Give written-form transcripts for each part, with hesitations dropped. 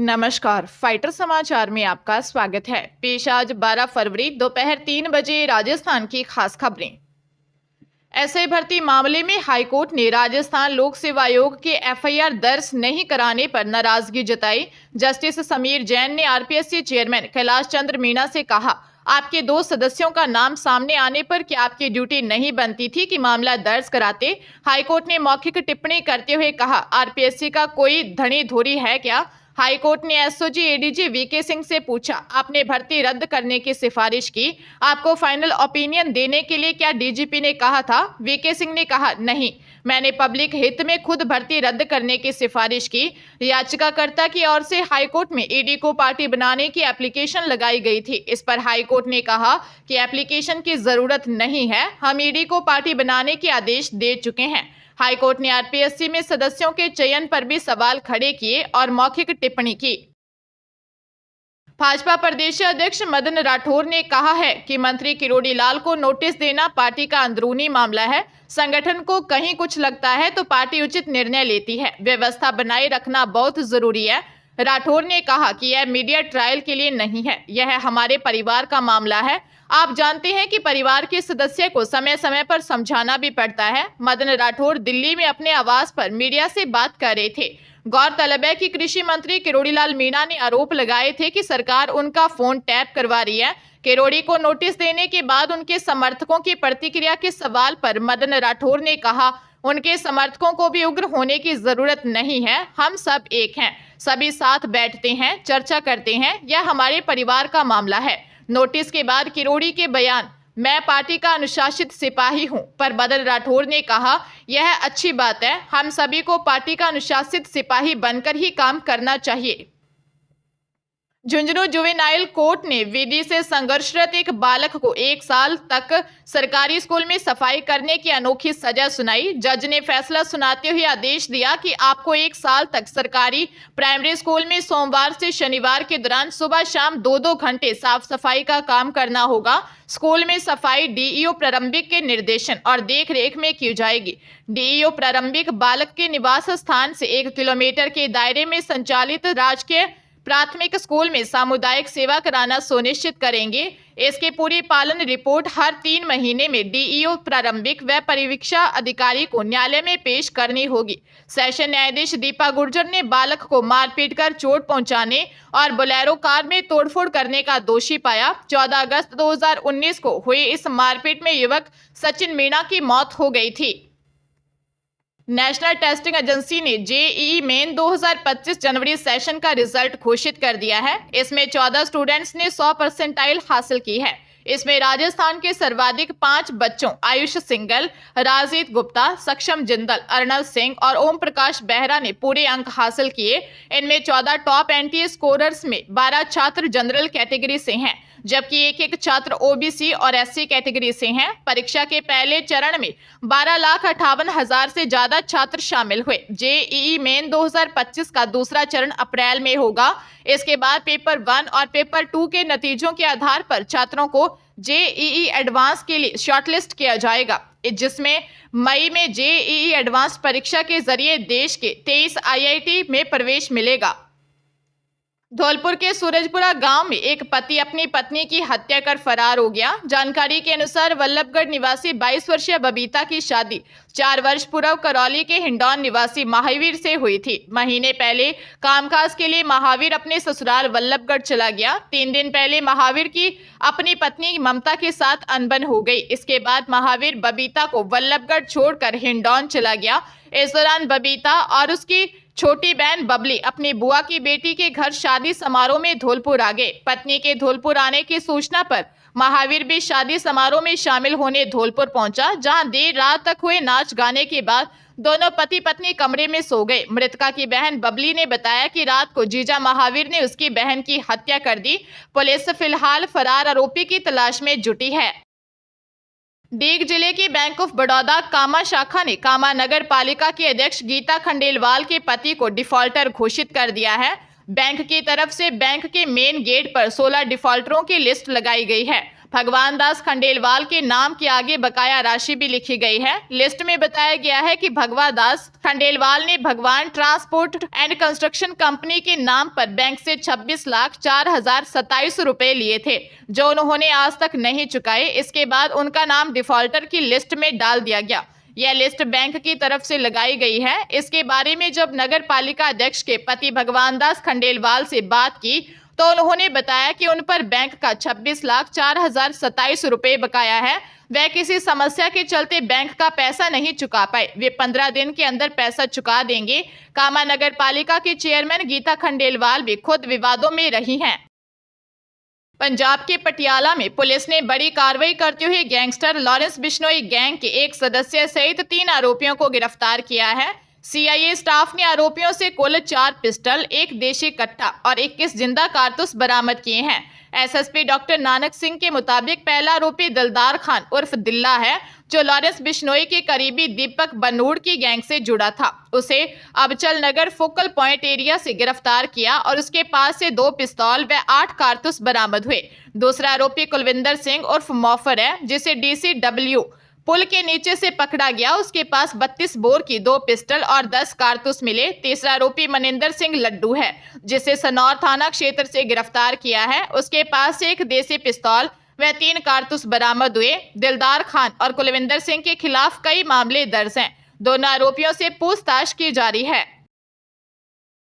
नमस्कार, फाइटर समाचार में आपका स्वागत है। पेश आज 12 फरवरी दोपहर 3 बजे राजस्थान की खास खबरें। एसआई भर्ती मामले में हाईकोर्ट ने राजस्थान लोक सेवा आयोग के एफआईआर दर्ज नहीं कराने पर नाराजगी जताई। जस्टिस समीर जैन ने आरपीएससी चेयरमैन कैलाश चंद्र मीणा से कहा, आपके 2 सदस्यों का नाम सामने आने पर क्या आपकी ड्यूटी नहीं बनती थी कि मामला दर्ज कराते। हाईकोर्ट ने मौखिक टिप्पणी करते हुए कहा, आरपीएससी का कोई धनी धोरी है क्या। हाईकोर्ट ने एसओजी एडीजी वीके सिंह से पूछा, आपने भर्ती रद्द करने की सिफारिश की, आपको फाइनल ओपिनियन देने के लिए क्या डीजीपी ने कहा था। वीके सिंह ने कहा, नहीं, मैंने पब्लिक हित में खुद भर्ती रद्द करने की सिफारिश की। याचिकाकर्ता की ओर से हाईकोर्ट में ईडी को पार्टी बनाने की एप्लीकेशन लगाई गई थी। इस पर हाईकोर्ट ने कहा कि एप्लीकेशन की जरूरत नहीं है, हम ईडी को पार्टी बनाने के आदेश दे चुके हैं। हाईकोर्ट ने आरपीएससी में सदस्यों के चयन पर भी सवाल खड़े किए और मौखिक टिप्पणी की। भाजपा प्रदेश अध्यक्ष मदन राठौर ने कहा है कि मंत्री किरोड़ी लाल को नोटिस देना पार्टी का अंदरूनी मामला है। संगठन को कहीं कुछ लगता है तो पार्टी उचित निर्णय लेती है, व्यवस्था बनाए रखना बहुत जरूरी है। राठौर ने कहा कि यह मीडिया ट्रायल के लिए नहीं है, यह हमारे परिवार का मामला है। आप जानते हैं कि परिवार के सदस्य को समय समय पर समझाना भी पड़ता है। मदन राठौर दिल्ली में अपने आवास पर मीडिया से बात कर रहे थे। गौरतलब है कि कृषि मंत्री किरोड़ी लाल मीणा ने आरोप लगाए थे कि सरकार उनका फोन टैप करवा रही है। किरोड़ी को नोटिस देने के बाद उनके समर्थकों की प्रतिक्रिया के सवाल पर मदन राठौर ने कहा, उनके समर्थकों को भी उग्र होने की जरूरत नहीं है, हम सब एक हैं, सभी साथ बैठते हैं, चर्चा करते हैं, यह हमारे परिवार का मामला है। नोटिस के बाद किरोड़ी के बयान, मैं पार्टी का अनुशासित सिपाही हूं, पर मदन राठौर ने कहा, यह अच्छी बात है, हम सभी को पार्टी का अनुशासित सिपाही बनकर ही काम करना चाहिए। झुंझुनू जुवेनाइल कोर्ट ने विधि से संघर्षरत एक बालक को 1 साल तक सरकारी स्कूल में सफाई करने की अनोखी सजा सुनाई। जज ने फैसला सुनाते हुए आदेश दिया कि आपको 1 साल तक सरकारी प्राइमरी स्कूल में सोमवार से शनिवार के दौरान सुबह शाम 2-2 घंटे साफ सफाई का काम करना होगा। स्कूल में सफाई डीईओ प्रारंभिक के निर्देशन और देखरेख में की जाएगी। डीईओ प्रारंभिक बालक के निवास स्थान से 1 किलोमीटर के दायरे में संचालित राजकीय प्राथमिक स्कूल में सामुदायिक सेवा कराना सुनिश्चित करेंगे। इसकी पूरी पालन रिपोर्ट हर 3 महीने में डीईओ प्रारंभिक व परिवीक्षा अधिकारी को न्यायालय में पेश करनी होगी। सेशन न्यायाधीश दीपा गुर्जर ने बालक को मारपीट कर चोट पहुंचाने और बोलेरो कार में तोड़फोड़ करने का दोषी पाया। 14 अगस्त 2019 को हुई इस मारपीट में युवक सचिन मीणा की मौत हो गई थी। नेशनल टेस्टिंग एजेंसी ने जेईई मेन 2025 जनवरी सेशन का रिजल्ट घोषित कर दिया है। इसमें 14 स्टूडेंट्स ने 100 परसेंटाइल हासिल की है। इसमें राजस्थान के सर्वाधिक 5 बच्चों आयुष सिंगल, राजीत गुप्ता, सक्षम जिंदल, अर्नल सिंह और ओम प्रकाश बेहरा ने पूरे अंक हासिल किए। इनमें 14 टॉप एनटीए स्कोरर्स में 12 छात्र जनरल कैटेगरी से हैं, जबकि एक छात्र ओबीसी और एससी कैटेगरी से हैं। परीक्षा के पहले चरण में 12,58,000 से ज्यादा छात्र शामिल हुए। जेईई मेन 2025 का दूसरा चरण अप्रैल में होगा। इसके बाद पेपर 1 और पेपर 2 के नतीजों के आधार पर छात्रों को जेईई एडवांस के लिए शॉर्टलिस्ट किया जाएगा, जिसमें मई में जेईई एडवांस परीक्षा के जरिए देश के 23 आईआईटी में प्रवेश मिलेगा। धौलपुर के सूरजपुरा गांव में एक पति अपनी पत्नी की हत्या कर फरार हो गया। जानकारी के अनुसार वल्लभगढ़ निवासी 22 वर्षीय बबीता की शादी 4 वर्ष पूर्व करौली के हिंडौन निवासी महावीर से हुई थी। महीने पहले कामकाज के लिए महावीर अपने ससुराल वल्लभगढ़ चला गया। 3 दिन पहले महावीर की अपनी पत्नी ममता के साथ अनबन हो गई। इसके बाद महावीर बबीता को वल्लभगढ़ छोड़कर हिंडौन चला गया। इस दौरान बबीता और उसकी छोटी बहन बबली अपनी बुआ की बेटी के घर शादी समारोह में धौलपुर आ गए। पत्नी के धौलपुर आने की सूचना पर महावीर भी शादी समारोह में शामिल होने धौलपुर पहुंचा, जहां देर रात तक हुए नाच गाने के बाद दोनों पति पत्नी कमरे में सो गए। मृतका की बहन बबली ने बताया कि रात को जीजा महावीर ने उसकी बहन की हत्या कर दी। पुलिस फिलहाल फरार आरोपी की तलाश में जुटी है। डीग जिले की बैंक ऑफ बड़ौदा कामा शाखा ने कामा नगर पालिका की अध्यक्ष गीता खंडेलवाल के पति को डिफॉल्टर घोषित कर दिया है। बैंक की तरफ से बैंक के मेन गेट पर 16 डिफॉल्टरों की लिस्ट लगाई गई है। भगवान दास खंडेलवाल के नाम के आगे बकाया राशि भी लिखी गई है। लिस्ट में बताया गया है कि भगवान दास खंडेलवाल ने भगवान ट्रांसपोर्ट एंड कंस्ट्रक्शन कंपनी के नाम पर बैंक से 26,04,027 रुपए लिए थे, जो उन्होंने आज तक नहीं चुकाए। इसके बाद उनका नाम डिफॉल्टर की लिस्ट में डाल दिया गया। यह लिस्ट बैंक की तरफ से लगाई गई है। इसके बारे में जब नगर पालिका अध्यक्ष के पति भगवान दास खंडेलवाल से बात की तो उन्होंने बताया कि उन पर बैंक का 26,04,027 रुपए बकाया है। वह किसी समस्या के चलते बैंक का पैसा नहीं चुका पाए। वे 15 दिन के अंदर पैसा चुका देंगे। कामा नगर पालिका की चेयरमैन गीता खंडेलवाल भी खुद विवादों में रही हैं। पंजाब के पटियाला में पुलिस ने बड़ी कार्रवाई करते हुए गैंगस्टर लॉरेंस बिश्नोई गैंग के एक सदस्य सहित 3 आरोपियों को गिरफ्तार किया है। सीआईए स्टाफ ने आरोपियों से कुल 4 पिस्टल, 1 देशी कट्टा और 21 जिंदा कारतूस बरामद किए हैं। एसएसपी डॉक्टर नानक सिंह के मुताबिक पहला आरोपी दिलदार खान उर्फ दिल्ला है, जो लॉरेंस बिश्नोई के करीबी दीपक बनूड़ की गैंग से जुड़ा था। उसे अबचल नगर फोकल पॉइंट एरिया से गिरफ्तार किया और उसके पास से 2 पिस्तौल व 8 कारतूस बरामद हुए। दूसरा आरोपी कुलविंदर सिंह उर्फ मौफर है, जिसे DCW पुल के नीचे से पकड़ा गया। उसके पास 32 बोर की 2 पिस्टल और 10 कारतूस मिले। तीसरा आरोपी मनिंदर सिंह लड्डू है, जिसे सनौर थाना क्षेत्र से गिरफ्तार किया है। उसके पास से 1 देसी पिस्तौल व 3 कारतूस बरामद हुए। दिलदार खान और कुलविंदर सिंह के खिलाफ कई मामले दर्ज हैं। दोनों आरोपियों से पूछताछ की जा रही है।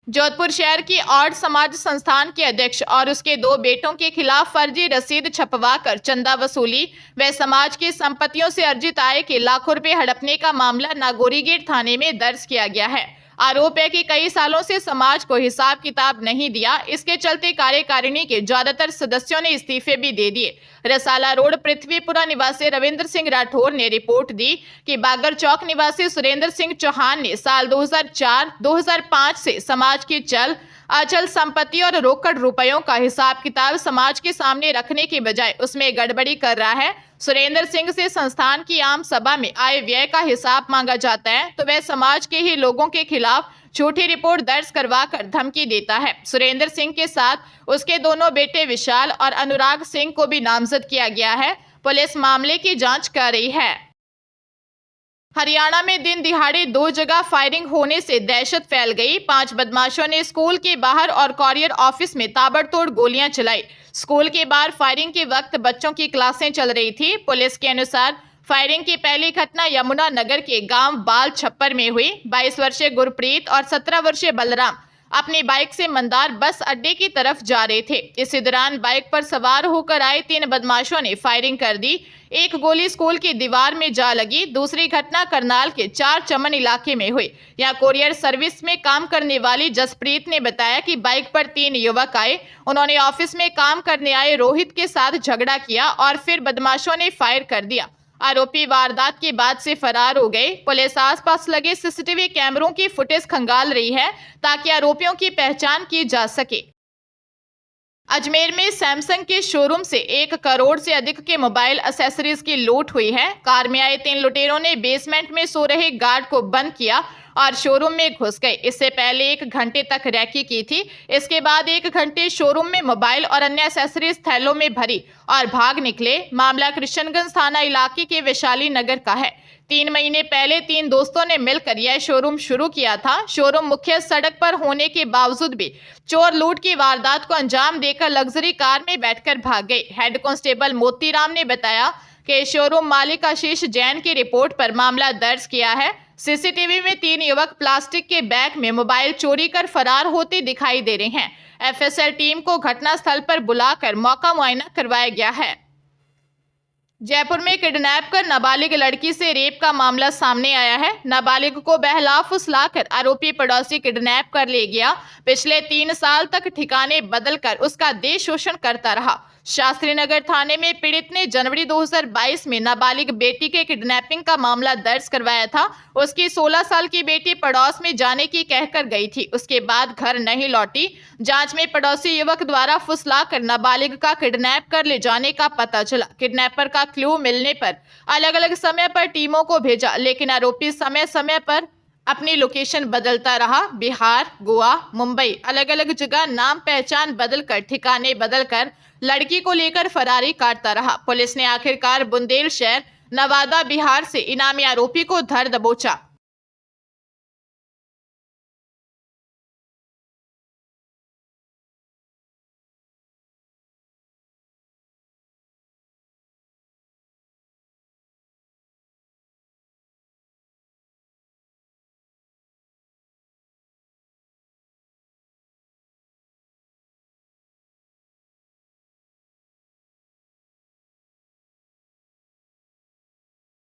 जोधपुर शहर की ऑड समाज संस्थान के अध्यक्ष और उसके 2 बेटों के खिलाफ फर्जी रसीद छपवाकर चंदा वसूली व समाज की संपत्तियों से अर्जित आय के लाखों रुपए हड़पने का मामला नागौरी गेट थाने में दर्ज किया गया है। आरोप है कि कई सालों से समाज को हिसाब किताब नहीं दिया। इसके चलते कार्यकारिणी के ज्यादातर सदस्यों ने इस्तीफे भी दे दिए। रसाला रोड पृथ्वीपुरा निवासी रविंद्र सिंह राठौर ने रिपोर्ट दी कि बागर चौक निवासी सुरेंद्र सिंह चौहान ने साल 2004-2005 से समाज की चल अचल संपत्ति और रोकड़ रुपयों का हिसाब किताब समाज के सामने रखने के बजाय उसमें गड़बड़ी कर रहा है। सुरेंद्र सिंह से संस्थान की आम सभा में आय व्यय का हिसाब मांगा जाता है तो वह समाज के ही लोगों के खिलाफ झूठी रिपोर्ट दर्ज करवाकर धमकी देता है। सुरेंद्र सिंह के साथ उसके दोनों बेटे विशाल और अनुराग सिंह को भी नामजद किया गया है। पुलिस मामले की जांच कर रही है। हरियाणा में दिन दिहाड़े 2 जगह फायरिंग होने से दहशत फैल गई। 5 बदमाशों ने स्कूल के बाहर और कॉरियर ऑफिस में ताबड़तोड़ गोलियां चलाई। स्कूल के बाहर फायरिंग के वक्त बच्चों की क्लासें चल रही थी। पुलिस के अनुसार फायरिंग की पहली घटना यमुना नगर के गांव बाल छप्पर में हुई। 22 वर्षीय गुरप्रीत और 17 वर्षीय बलराम अपनी बाइक से मंदार बस अड्डे की तरफ जा रहे थे। इसी दौरान बाइक पर सवार होकर आए 3 बदमाशों ने फायरिंग कर दी। एक गोली स्कूल की दीवार में जा लगी। दूसरी घटना करनाल के 4 चमन इलाके में हुई। यहाँ कोरियर सर्विस में काम करने वाली जसप्रीत ने बताया कि बाइक पर 3 युवक आए। उन्होंने ऑफिस में काम करने आए रोहित के साथ झगड़ा किया और फिर बदमाशों ने फायर कर दिया। आरोपी वारदात के बाद से फरार हो गए। पुलिस आसपास लगे सीसीटीवी कैमरों की फुटेज खंगाल रही है ताकि आरोपियों की पहचान की जा सके। अजमेर में सैमसंग के शोरूम से 1 करोड़ से अधिक के मोबाइल एक्सेसरीज की लूट हुई है। कार में आए 3 लुटेरों ने बेसमेंट में सो रहे गार्ड को बंद किया और शोरूम में घुस गए। इससे पहले 1 घंटे तक रैकी की थी। इसके बाद 1 घंटे शोरूम में मोबाइल और अन्य एक्सेसरीज थैलों में भरी और भाग निकले। मामला कृष्णगंज थाना इलाके के वैशाली नगर का है। 3 महीने पहले 3 दोस्तों ने मिलकर यह शोरूम शुरू किया था। शोरूम मुख्य सड़क पर होने के बावजूद भी चोर लूट की वारदात को अंजाम देकर लग्जरी कार में बैठकर भाग गए। हेड कांस्टेबल मोतीराम ने बताया कि शोरूम मालिक आशीष जैन की रिपोर्ट पर मामला दर्ज किया है। सीसीटीवी में 3 युवक प्लास्टिक के बैग में मोबाइल चोरी कर फरार होते दिखाई दे रहे हैं। एफएसएल टीम को घटनास्थल पर बुलाकर मौका मुआयना करवाया गया है। जयपुर में किडनैप कर नाबालिग लड़की से रेप का मामला सामने आया है। नाबालिग को बहला फुसलाकर आरोपी पड़ोसी किडनैप कर ले गया। पिछले 3 साल तक ठिकाने बदलकर उसका देह शोषण करता रहा। शास्त्री नगर थाने में पीड़ित ने जनवरी 2022 में नाबालिग बेटी के किडनैपिंग का मामला दर्ज करवाया था। उसकी 16 साल की बेटी पड़ोस में जाने की कहकर गई थी। उसके बाद घर नहीं लौटी। जांच में पड़ोसी युवक द्वारा फुसलाकर नाबालिग का किडनैप कर ले जाने का पता चला। किडनैपर का क्लू मिलने पर अलग अलग समय पर टीमों को भेजा, लेकिन आरोपी समय समय पर अपनी लोकेशन बदलता रहा। बिहार, गोवा, मुंबई अलग अलग जगह नाम पहचान बदलकर ठिकाने बदलकर लड़की को लेकर फरारी काटता रहा। पुलिस ने आखिरकार बुंदेलशहर, नवादा, बिहार से इनामी आरोपी को धर दबोचा।